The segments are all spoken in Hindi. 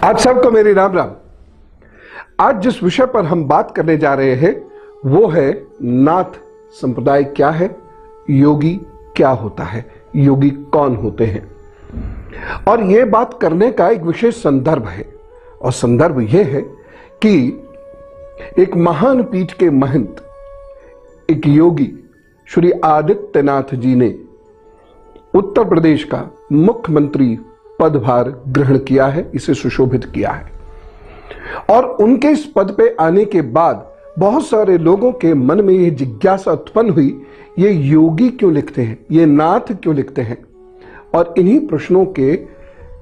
आप सबको मेरी राम राम। आज जिस विषय पर हम बात करने जा रहे हैं वो है नाथ संप्रदाय क्या है, योगी क्या होता है, योगी कौन होते हैं। और यह बात करने का एक विशेष संदर्भ है और संदर्भ यह है कि एक महान पीठ के महंत, एक योगी श्री आदित्यनाथ जी ने उत्तर प्रदेश का मुख्यमंत्री पदभार ग्रहण किया है, इसे सुशोभित किया है। और उनके इस पद पे आने के बाद बहुत सारे लोगों के मन में यह जिज्ञासा उत्पन्न हुई, ये योगी क्यों लिखते हैं, ये नाथ क्यों लिखते हैं। और इन्हीं प्रश्नों के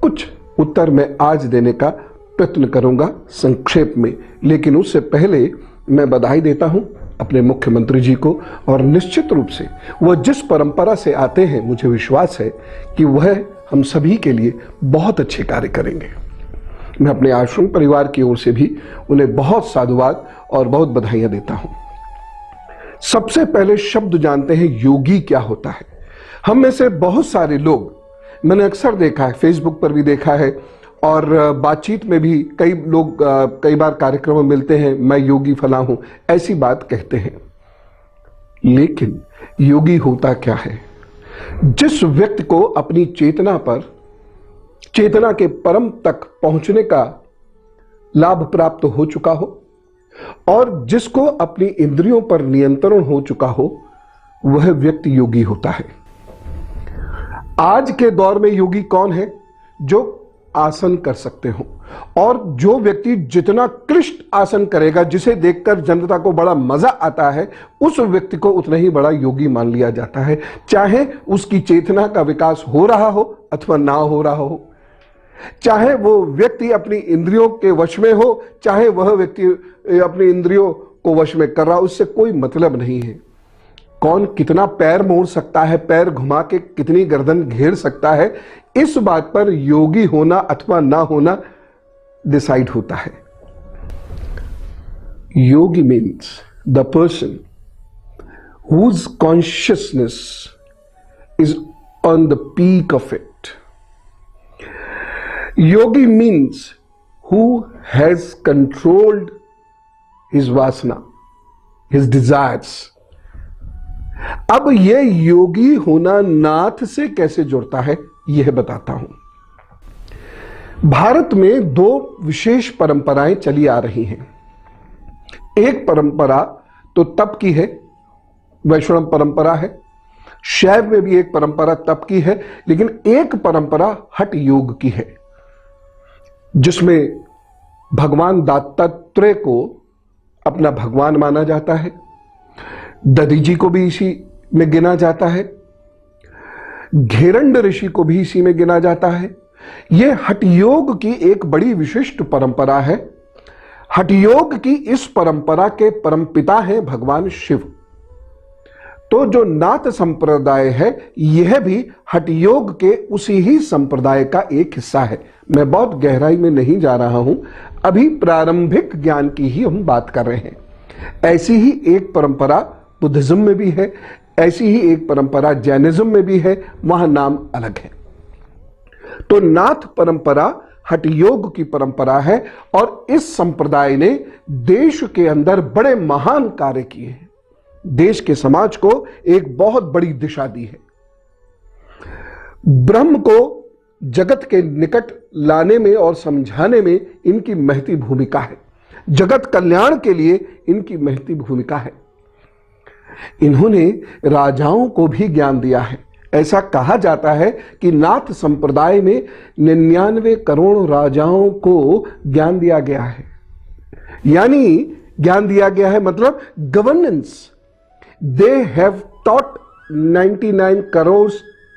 कुछ उत्तर मैं आज देने का प्रयत्न करूंगा संक्षेप में। लेकिन उससे पहले मैं बधाई देता हूं अपने मुख्यमंत्री जी को, और निश्चित रूप से वह जिस परंपरा से आते हैं मुझे विश्वास है कि वह हम सभी के लिए बहुत अच्छे कार्य करेंगे। मैं अपने आश्रम परिवार की ओर से भी उन्हें बहुत साधुवाद और बहुत बधाइयां देता हूं। सबसे पहले शब्द जानते हैं योगी क्या होता है। हम में से बहुत सारे लोग, मैंने अक्सर देखा है, फेसबुक पर भी देखा है और बातचीत में भी कई लोग कई बार कार्यक्रम में मिलते हैं, मैं योगी फला हूं, ऐसी बात कहते हैं। लेकिन योगी होता क्या है? जिस व्यक्ति को अपनी चेतना के परम तक पहुंचने का लाभ प्राप्त हो चुका हो और जिसको अपनी इंद्रियों पर नियंत्रण हो चुका हो, वह व्यक्ति योगी होता है। आज के दौर में योगी कौन है? जो आसन कर सकते हो, और जो व्यक्ति जितना क्लिष्ट आसन करेगा, जिसे देखकर जनता को बड़ा मजा आता है, उस व्यक्ति को उतना ही बड़ा योगी मान लिया जाता है, चाहे उसकी चेतना का विकास हो रहा हो अथवा ना हो रहा हो, चाहे वो व्यक्ति अपनी इंद्रियों के वश में हो, चाहे वह व्यक्ति अपनी इंद्रियों को वश में कर रहा हो, उससे कोई मतलब नहीं है। कौन कितना पैर मोड़ सकता है, पैर घुमा के कितनी गर्दन घेर सकता है, इस बात पर योगी होना अथवा ना होना डिसाइड होता है। Yogi means the person whose consciousness is on the peak of it. Yogi means who has controlled his vasana, his desires. अब यह योगी होना नाथ से कैसे जुड़ता है, यह बताता हूं। भारत में दो विशेष परंपराएं चली आ रही हैं। एक परंपरा तो तप की है, वैष्णव परंपरा है। शैव में भी एक परंपरा तप की है, लेकिन एक परंपरा हठ योग की है, जिसमें भगवान दत्तात्रेय को अपना भगवान माना जाता है। दधीजी को भी इसी में गिना जाता है, घेरंड ऋषि को भी इसी में गिना जाता है। यह हठ योग की एक बड़ी विशिष्ट परंपरा है। हठ योग की इस परंपरा के परमपिता हैं भगवान शिव। तो जो नाथ संप्रदाय है, यह भी हठ योग के उसी ही संप्रदाय का एक हिस्सा है। मैं बहुत गहराई में नहीं जा रहा हूं, अभी प्रारंभिक ज्ञान की ही हम बात कर रहे हैं। ऐसी ही एक परंपरा बुद्धिज्म में भी है, ऐसी ही एक परंपरा जैनिज्म में भी है, वहां नाम अलग है। तो नाथ परंपरा हठ योग की परंपरा है और इस संप्रदाय ने देश के अंदर बड़े महान कार्य किए हैं, देश के समाज को एक बहुत बड़ी दिशा दी है। ब्रह्म को जगत के निकट लाने में और समझाने में इनकी महती भूमिका है, जगत कल्याण के लिए इनकी महती भूमिका है। इन्होंने राजाओं को भी ज्ञान दिया है। ऐसा कहा जाता है कि नाथ संप्रदाय में 99 करोड़ राजाओं को ज्ञान दिया गया है। यानी ज्ञान दिया गया है मतलब governance. They have taught 99 crore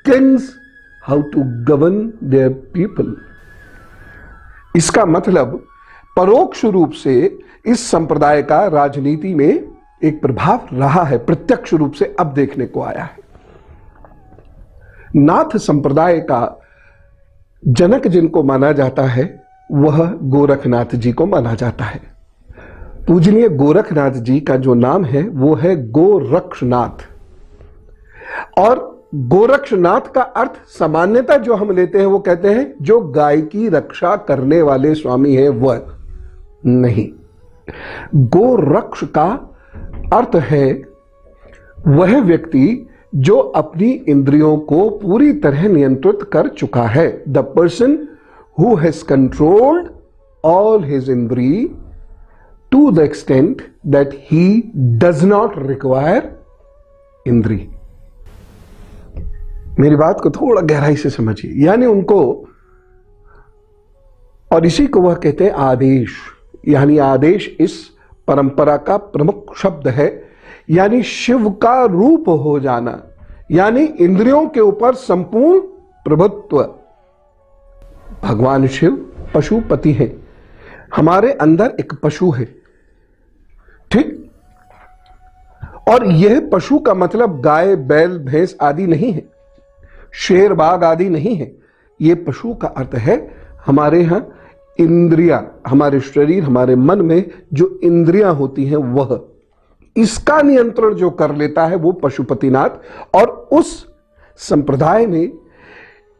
kings how to govern their people. इसका मतलब परोक्ष रूप से इस संप्रदाय का राजनीति में एक प्रभाव रहा है, प्रत्यक्ष रूप से अब देखने को आया है। नाथ संप्रदाय का जनक जिनको माना जाता है, वह गोरखनाथ जी को माना जाता है। पूजनीय गोरखनाथ जी का जो नाम है वो है गोरक्षनाथ। और गोरक्षनाथ का अर्थ सामान्यतः जो हम लेते हैं वो कहते हैं जो गाय की रक्षा करने वाले स्वामी है वह नहीं। गोरक्ष का अर्थ है वह व्यक्ति जो अपनी इंद्रियों को पूरी तरह नियंत्रित कर चुका है। The person who has controlled all his indri to the extent that he does not require indri. मेरी बात को थोड़ा गहराई से समझिए, यानी उनको, और इसी को वह कहते हैं आदेश। यानी आदेश इस परंपरा का प्रमुख शब्द है, यानी शिव का रूप हो जाना, यानी इंद्रियों के ऊपर संपूर्ण प्रभुत्व। भगवान शिव पशुपति हैं, हमारे अंदर एक पशु है, ठीक। और यह पशु का मतलब गाय बैल भैंस आदि नहीं है, शेर बाघ आदि नहीं है। यह पशु का अर्थ है हमारे यहां इंद्रियां, हमारे शरीर, हमारे मन में जो इंद्रियां होती हैं वह, इसका नियंत्रण जो कर लेता है वो पशुपतिनाथ। और उस संप्रदाय में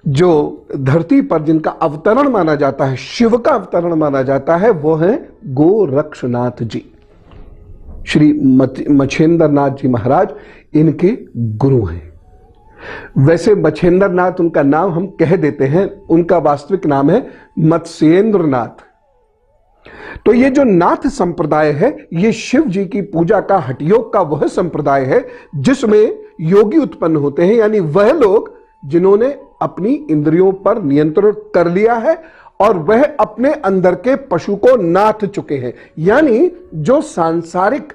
जो धरती पर जिनका अवतरण माना जाता है, शिव का अवतरण माना जाता है, वो है गोरक्षनाथ जी। श्री मछेंद्र नाथ जी महाराज इनके गुरु हैं। वैसे मछेंद्र नाथ उनका नाम हम कह देते हैं, उनका वास्तविक नाम है मत्स्येंद्र नाथ। तो ये जो नाथ संप्रदाय है, ये शिव जी की पूजा का, हठयोग का वह संप्रदाय है जिसमें योगी उत्पन्न होते हैं, यानी वह लोग जिन्होंने अपनी इंद्रियों पर नियंत्रण कर लिया है और वह अपने अंदर के पशु को नाथ चुके हैं। यानी जो सांसारिक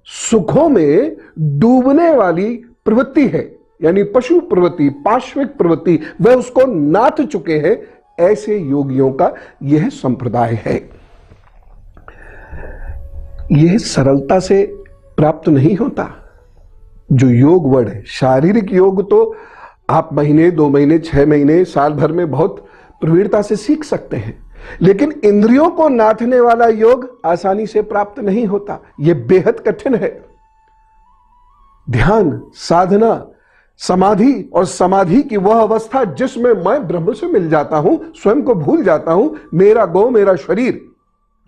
सुखों में डूबने वाली प्रवृत्ति है, यानी पशु प्रवृत्ति, पाश्विक प्रवृत्ति, वह उसको नाथ चुके हैं। ऐसे योगियों का यह संप्रदाय है। यह सरलता से प्राप्त नहीं होता। जो योग वर्ड है, शारीरिक योग तो आप महीने, 2 महीने, 6 महीने, साल भर में बहुत प्रवीणता से सीख सकते हैं, लेकिन इंद्रियों को नाथने वाला योग आसानी से प्राप्त नहीं होता। यह बेहद कठिन है। ध्यान, साधना, समाधि, और समाधि की वह अवस्था जिसमें मैं ब्रह्म से मिल जाता हूं, स्वयं को भूल जाता हूं, मेरा गौ, मेरा शरीर,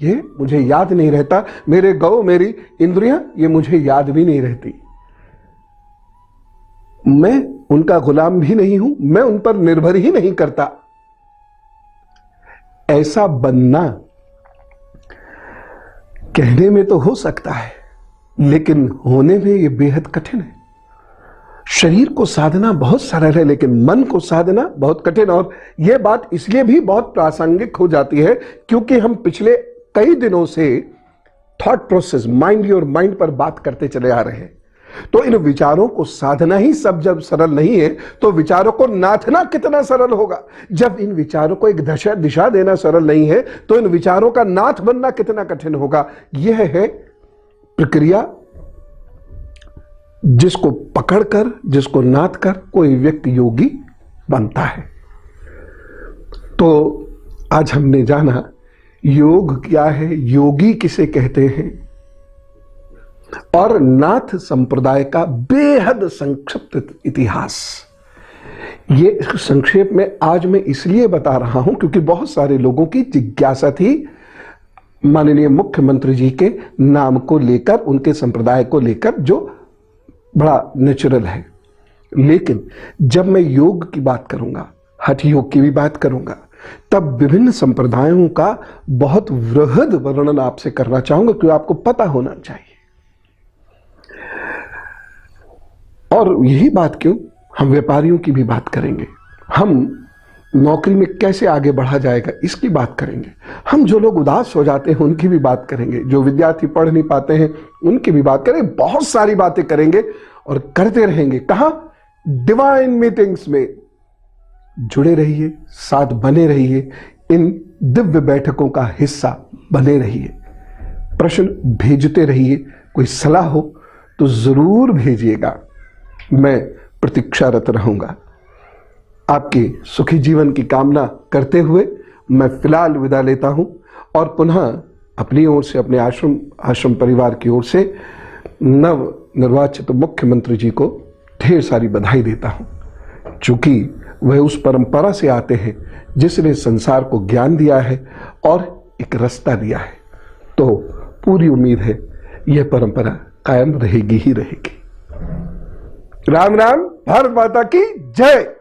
ये मुझे याद नहीं रहता, मेरे गौ, मेरी इंद्रियां, ये मुझे याद भी नहीं रहती। मैं उनका गुलाम भी नहीं हूं, मैं उन पर निर्भर ही नहीं करता। ऐसा बनना कहने में तो हो सकता है, लेकिन होने में यह बेहद कठिन है। शरीर को साधना बहुत सरल है, लेकिन मन को साधना बहुत कठिन। और यह बात इसलिए भी बहुत प्रासंगिक हो जाती है क्योंकि हम पिछले कई दिनों से थॉट प्रोसेस, माइंड और माइंड पर बात करते चले आ रहे हैं। तो इन विचारों को साधना ही सब जब सरल नहीं है, तो विचारों को नाथना कितना सरल होगा। जब इन विचारों को एक दिशा देना सरल नहीं है, तो इन विचारों का नाथ बनना कितना कठिन होगा। यह है प्रक्रिया जिसको पकड़कर, जिसको नाथ कर कोई व्यक्ति योगी बनता है। तो आज हमने जाना योग क्या है, योगी किसे कहते हैं, और नाथ संप्रदाय का बेहद संक्षिप्त इतिहास। ये संक्षेप में आज मैं इसलिए बता रहा हूं क्योंकि बहुत सारे लोगों की जिज्ञासा थी माननीय मुख्यमंत्री जी के नाम को लेकर, उनके संप्रदाय को लेकर, जो बड़ा नेचुरल है। लेकिन जब मैं योग की बात करूंगा, हठ योग की भी बात करूंगा, तब विभिन्न संप्रदायों का बहुत वृहद वर्णन आपसे करना चाहूंगा, क्योंकि आपको पता होना चाहिए। और यही बात क्यों, हम व्यापारियों की भी बात करेंगे, हम नौकरी में कैसे आगे बढ़ा जाएगा इसकी बात करेंगे, हम जो लोग उदास हो जाते हैं उनकी भी बात करेंगे, जो विद्यार्थी पढ़ नहीं पाते हैं उनकी भी बात करेंगे। बहुत सारी बातें करेंगे और करते रहेंगे। कहां? डिवाइन मीटिंग्स में जुड़े रहिए, साथ बने रहिए, इन दिव्य बैठकों का हिस्सा बने रहिए, प्रश्न भेजते रहिए। कोई सलाह हो तो जरूर भेजिएगा, मैं प्रतीक्षारत रहूंगा। आपके सुखी जीवन की कामना करते हुए मैं फिलहाल विदा लेता हूं और पुनः अपनी ओर से, अपने आश्रम परिवार की ओर से नव निर्वाचित मुख्यमंत्री जी को ढेर सारी बधाई देता हूं, चूंकि वह उस परंपरा से आते हैं जिसने संसार को ज्ञान दिया है और एक रास्ता दिया है। तो पूरी उम्मीद है यह परंपरा कायम रहेगी ही रहेगी। राम राम, भारत माता की जय।